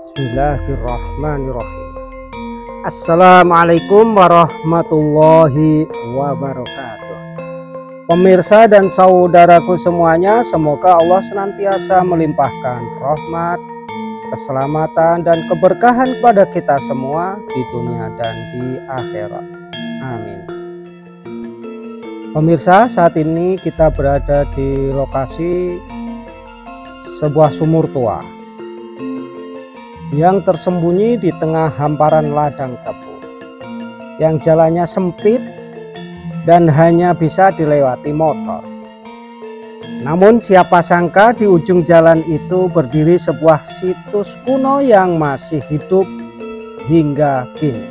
Bismillahirrahmanirrahim. Assalamualaikum warahmatullahi wabarakatuh. Pemirsa dan saudaraku semuanya, semoga Allah senantiasa melimpahkan rahmat, keselamatan dan keberkahan kepada kita semua di dunia dan di akhirat. Amin. Pemirsa, saat ini kita berada di lokasi sebuah sumur tua yang tersembunyi di tengah hamparan ladang tebu, yang jalannya sempit dan hanya bisa dilewati motor. Namun siapa sangka di ujung jalan itu berdiri sebuah situs kuno yang masih hidup hingga kini.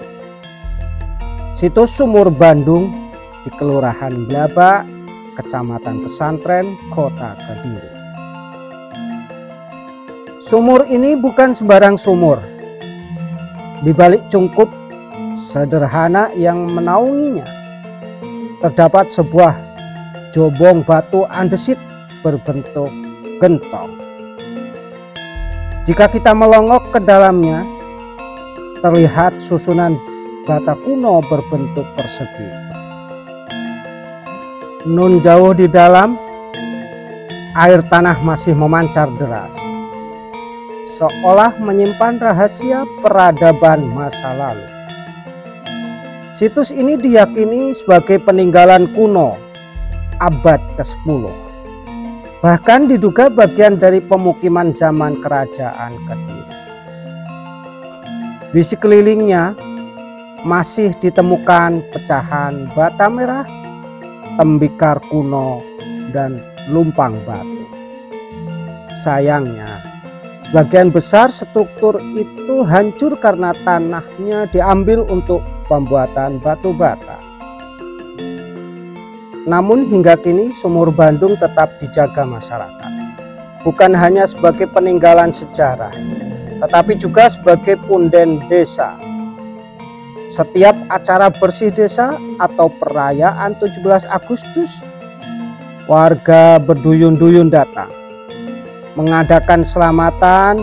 Situs Sumur Bandung di Kelurahan Blaba, Kecamatan Pesantren, Kota Kediri. Sumur ini bukan sembarang sumur. Di balik cungkup sederhana yang menaunginya terdapat sebuah jobong batu andesit berbentuk gentong. Jika kita melongok ke dalamnya, terlihat susunan bata kuno berbentuk persegi. Nun jauh di dalam, air tanah masih memancar deras, seolah menyimpan rahasia peradaban masa lalu. Situs ini diyakini sebagai peninggalan kuno abad ke-10. Bahkan diduga bagian dari pemukiman zaman kerajaan Kediri. Di sekelilingnya masih ditemukan pecahan bata merah, tembikar kuno, dan lumpang batu. Sayangnya, sebagian besar struktur itu hancur karena tanahnya diambil untuk pembuatan batu bata. Namun hingga kini Sumur Bandung tetap dijaga masyarakat. Bukan hanya sebagai peninggalan sejarah, tetapi juga sebagai punden desa. Setiap acara bersih desa atau perayaan 17 Agustus, warga berduyun-duyun datang, mengadakan selamatan,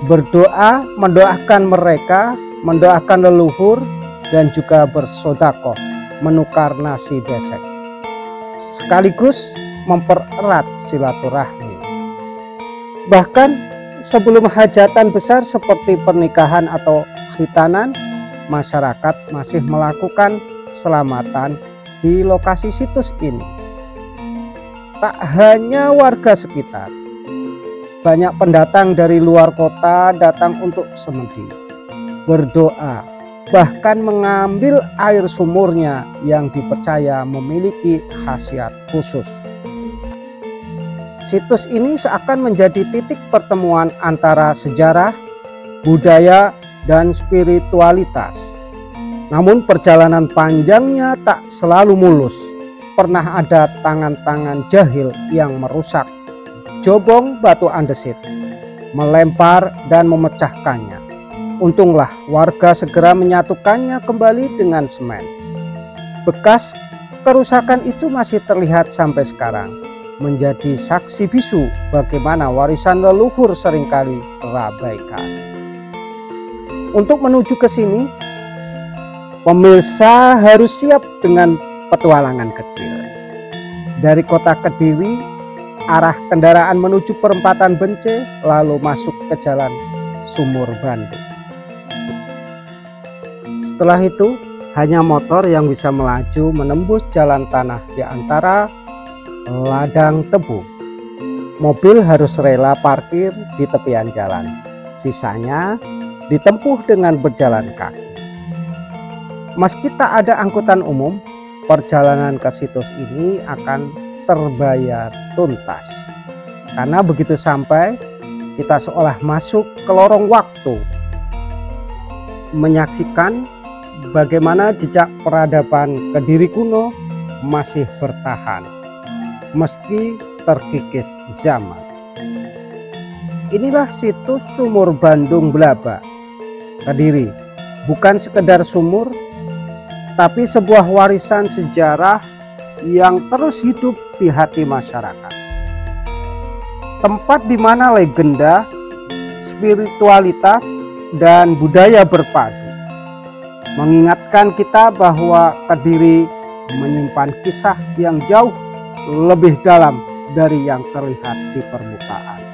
berdoa, mendoakan mereka, mendoakan leluhur, dan juga bersodakoh menukar nasi besek, sekaligus mempererat silaturahmi. Bahkan sebelum hajatan besar seperti pernikahan atau khitanan, masyarakat masih melakukan selamatan di lokasi situs ini. Tak hanya warga sekitar, banyak pendatang dari luar kota datang untuk semedi, berdoa, bahkan mengambil air sumurnya yang dipercaya memiliki khasiat khusus. Situs ini seakan menjadi titik pertemuan antara sejarah, budaya, dan spiritualitas. Namun perjalanan panjangnya tak selalu mulus. Pernah ada tangan-tangan jahil yang merusak jobong batu andesit, melempar dan memecahkannya. Untunglah warga segera menyatukannya kembali dengan semen. Bekas kerusakan itu masih terlihat sampai sekarang, menjadi saksi bisu bagaimana warisan leluhur seringkali terabaikan. Untuk menuju ke sini, pemirsa harus siap dengan petualangan kecil. Dari kota Kediri, arah kendaraan menuju perempatan Bence, lalu masuk ke jalan Sumur Bandung. Setelah itu, hanya motor yang bisa melaju menembus jalan tanah di antara ladang tebu. Mobil harus rela parkir di tepian jalan. Sisanya ditempuh dengan berjalan kaki. Meski tak ada angkutan umum, perjalanan ke situs ini akan terbayar tuntas. Karena begitu sampai, kita seolah masuk ke lorong waktu, menyaksikan bagaimana jejak peradaban Kediri kuno masih bertahan meski terkikis zaman. Inilah situs Sumur Bandung Blaba, Kediri. Bukan sekedar sumur, tapi sebuah warisan sejarah yang terus hidup di hati masyarakat. Tempat di mana legenda, spiritualitas dan budaya berpadu, mengingatkan kita bahwa Kediri menyimpan kisah yang jauh lebih dalam dari yang terlihat di permukaan.